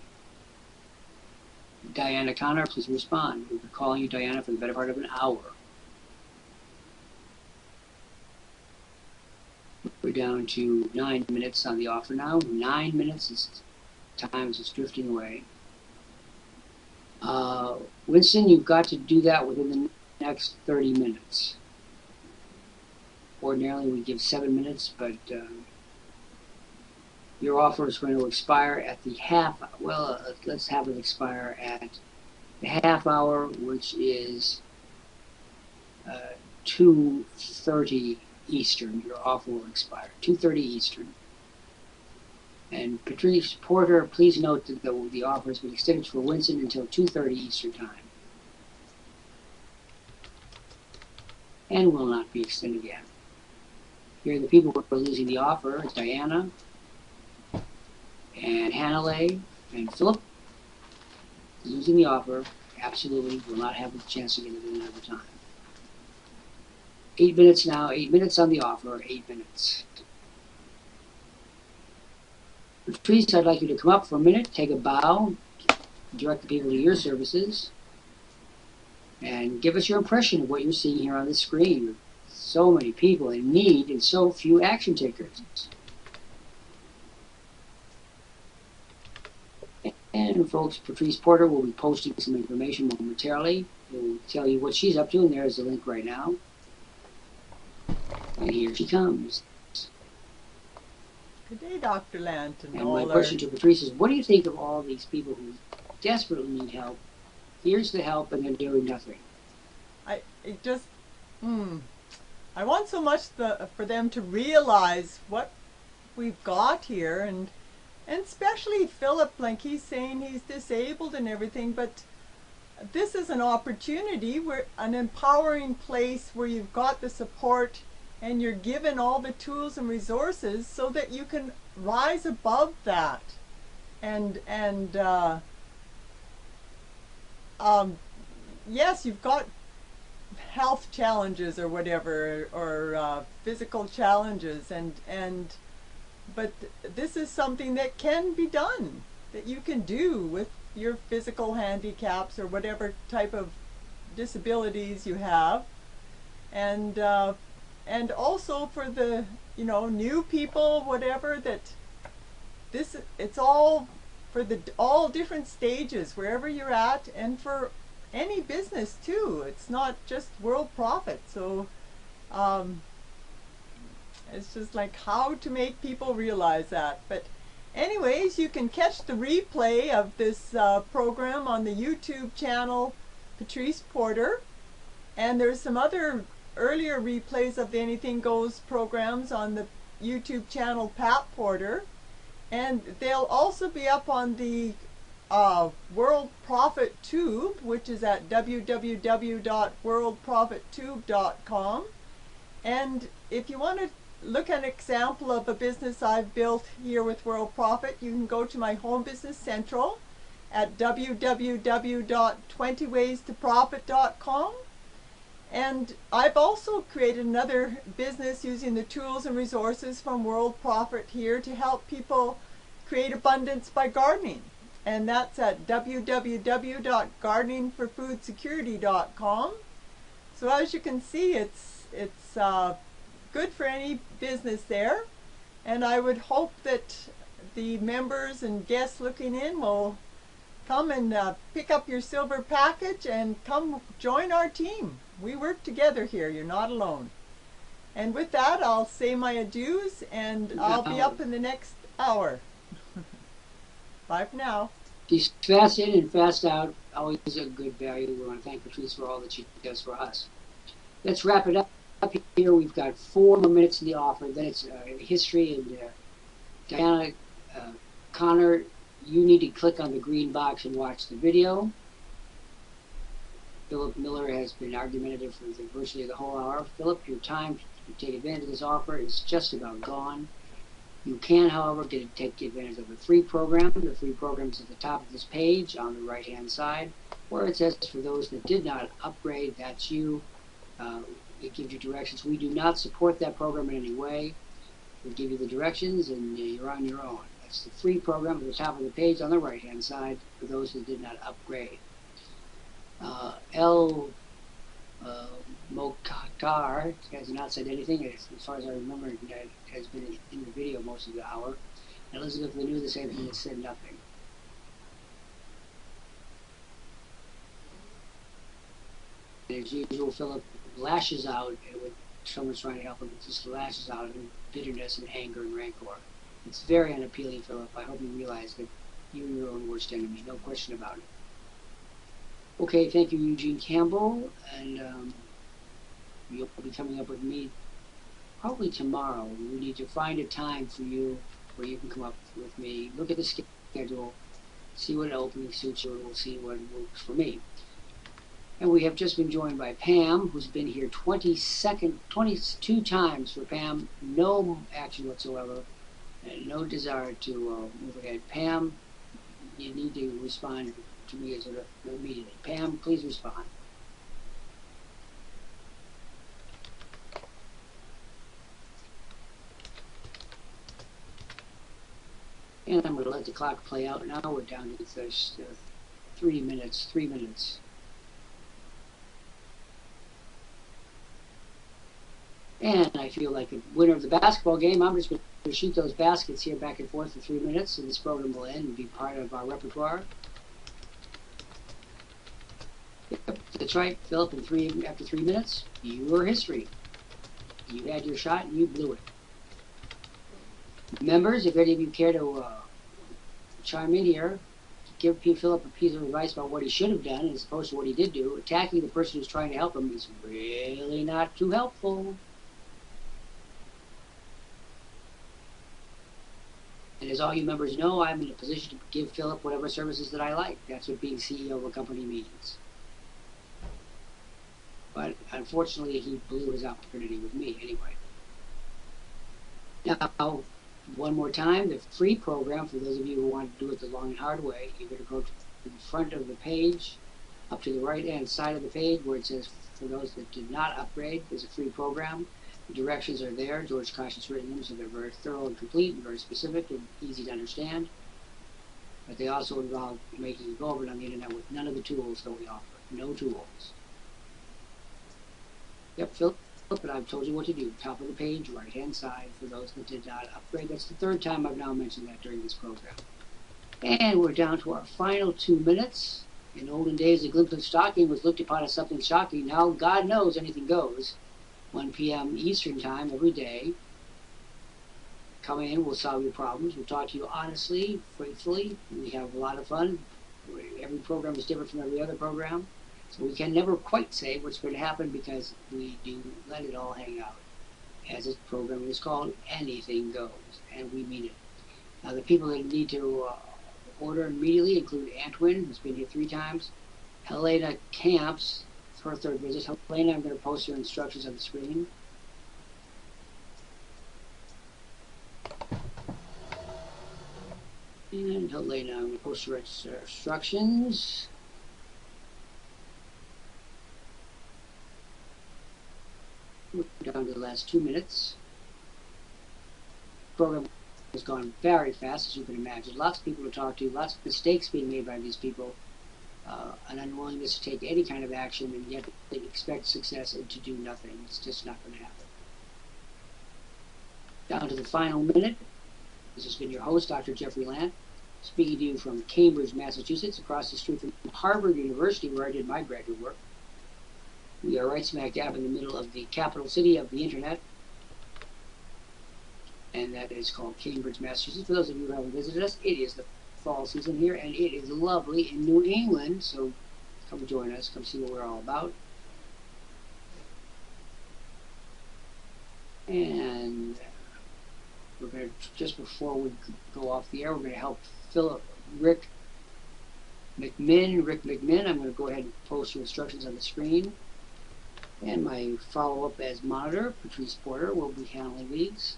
Diana Connor, please respond. We've been calling you, Diana, for the better part of an hour. We're down to 9 minutes on the offer now. 9 minutes. Time is drifting away. Winston, you've got to do that within the next 30 minutes. Ordinarily we give 7 minutes, but Your offer is going to expire at the let's have it expire at the half hour, which is 2:30 Eastern. Your offer will expire 2:30 Eastern. And Patrice Porter, please note that the offer has been extended for Winston until 2:30 Eastern Time, and will not be extended again. Here are the people who are losing the offer: it's Diana, and Hannah and Philip. Losing the offer, absolutely will not have a chance to get it another time. 8 minutes now, 8 minutes on the offer, 8 minutes. Patrice, I'd like you to come up for a minute, take a bow, direct the people to your services, and give us your impression of what you're seeing here on the screen. So many people in need and so few action takers. And folks, Patrice Porter will be posting some information momentarily. We'll tell you what she's up to, and there's the link right now. And here she comes. Good day, Dr. Lant. And my question to Patrice is, what do you think of all these people who desperately need help? Here's the help, and they're doing nothing. I want so much for them to realize what we've got here, and especially Philip, like he's saying he's disabled and everything, but this is an opportunity, where an empowering place where you've got the support and you're given all the tools and resources so that you can rise above that. Yes, you've got health challenges or whatever, or physical challenges, but this is something that can be done, that you can do with your physical handicaps or whatever type of disabilities you have, and also for the new people, whatever, that it's all for all different stages wherever you're at, and for any business too. It's not just Worldprofit. So it's just like how to make people realize that. But anyways, you can catch the replay of this program on the YouTube channel Patrice Porter, and there's some other earlier replays of the Anything Goes programs on the YouTube channel Pat Porter, and they'll also be up on the Worldprofit Tube, which is at www.worldprofittube.com. And if you want to look at an example of a business I've built here with Worldprofit, you can go to my Home Business Central at www.20waystoprofit.com. And I've also created another business using the tools and resources from Worldprofit here to help people create abundance by gardening. And that's at www.gardeningforfoodsecurity.com. So as you can see, it's good for any business there. And I would hope that the members and guests looking in will come and pick up your silver package and come join our team. We work together here. You're not alone. And with that, I'll say my adieus, and I'll be up in the next hour. Bye for now. She's fast in and fast out. Always a good value. We want to thank Patrice for all that she does for us. Let's wrap it up here. We've got 4 more minutes in the offer. Then it's history. And Diana, Connor, you need to click on the green box and watch the video. Philip Miller has been argumentative for virtually the whole hour. Philip, your time to take advantage of this offer is just about gone. You can, however, take advantage of the free program. The free program is at the top of this page on the right-hand side, where it says, for those that did not upgrade, that's you. It gives you directions. We do not support that program in any way. We give you the directions, and you're on your own. That's the free program at the top of the page on the right-hand side for those that did not upgrade. Mokhtar has not said anything. As far as I remember, it has been in the video most of the hour. Elizabeth Lanu, the same thing, has said nothing. As usual, Philip lashes out when someone's trying to help him. It just lashes out in bitterness and anger and rancor. It's very unappealing, Philip. I hope you realize that you're your own worst enemy. No question about it. Okay, thank you, Eugene Campbell. And you'll be coming up with me probably tomorrow. We need to find a time for you where you can come up with me. Look at the schedule, see what opening suits you, and we'll see what works for me. And we have just been joined by Pam, who's been here 22 times. For Pam, no action whatsoever, and no desire to move ahead. Pam, you need to respond to me as immediately. Pam, please respond. And I'm going to let the clock play out now. We're down to 3 minutes. 3 minutes. And I feel like the winner of the basketball game. I'm just going to shoot those baskets here back and forth for 3 minutes, and this program will end and be part of our repertoire. Yep, that's right, Philip. After 3 minutes, your history. You had your shot and you blew it. Members, if any of you care to chime in here, give Philip a piece of advice about what he should have done as opposed to what he did do, attacking the person who's trying to help him is really not too helpful. And as all you members know, I'm in a position to give Philip whatever services that I like. That's what being CEO of a company means. But unfortunately, he blew his opportunity with me anyway. Now, one more time, the free program, for those of you who want to do it the long and hard way, you're going to go to the front of the page, up to the right-hand side of the page where it says, for those that did not upgrade, there's a free program. The directions are there. George Caution's written them, so they're very thorough and complete and very specific and easy to understand. But they also involve making you go over it on the internet with none of the tools that we offer. No tools. Yep, Phil. But I've told you what to do. Top of the page, right-hand side, for those that did not upgrade. That's the third time I've now mentioned that during this program. And we're down to our final 2 minutes. In olden days, a glimpse of stocking was looked upon as something shocking. Now, God knows anything goes. 1 p.m. Eastern Time every day. Come in, we'll solve your problems. We'll talk to you honestly, faithfully. We have a lot of fun. Every program is different from every other program. So we can never quite say what's going to happen because we do let it all hang out. As this program is called, anything goes, and we mean it. Now the people that need to order immediately include Antwin, who's been here 3 times, Helena Camps, for her 3rd visit. Helena, I'm going to post her instructions on the screen. And Helena, I'm going to post her instructions. We're down to the last 2 minutes. The program has gone very fast, as you can imagine. Lots of people to talk to, lots of mistakes being made by these people, an unwillingness to take any kind of action, and yet they expect success and to do nothing. It's just not going to happen. Down to the final minute. This has been your host, Dr. Jeffrey Lant, speaking to you from Cambridge, Massachusetts, across the street from Harvard University, where I did my graduate work. We are right smack dab in the middle of the capital city of the internet, and that is called Cambridge, Massachusetts. For those of you who haven't visited us, it is the fall season here, and it is lovely in New England, so come join us, come see what we're all about. And we're going to, just before we go off the air, we're going to help Rick McMinn. I'm going to go ahead and post your instructions on the screen. And my follow-up as monitor, Patrice Porter, will be handling these.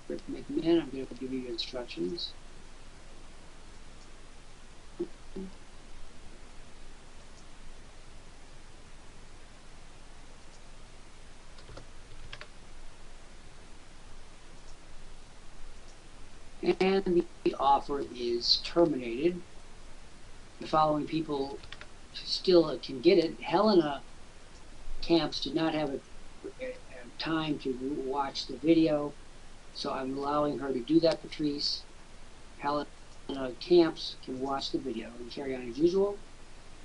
Rick McMinn, I'm going to give you your instructions. And the offer is terminated. The following people still can get it. Helena Camps did not have a time to watch the video, so I'm allowing her to do that, Patrice. Helena Camps can watch the video and carry on as usual.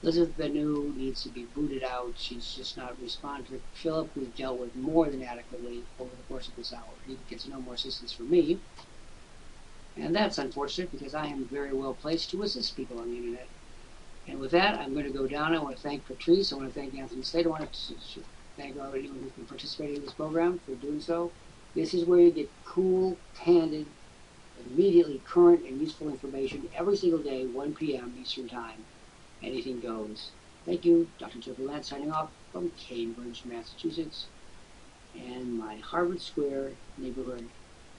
Elizabeth Benu needs to be booted out. She's just not responding. Philip, we've dealt with more than adequately over the course of this hour. He gets no more assistance from me. And that's unfortunate because I am very well placed to assist people on the internet. And with that, I'm going to go down. I want to thank Patrice. I want to thank Anthony Slade. I want to thank anyone who's been participating in this program for doing so. This is where you get cool, candid, immediately current and useful information every single day, 1 p.m. Eastern Time. Anything goes. Thank you. Dr. Jeffrey Lant signing off from Cambridge, Massachusetts, and my Harvard Square neighborhood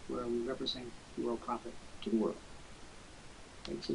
where we represent Worldprofit to the world. Thanks.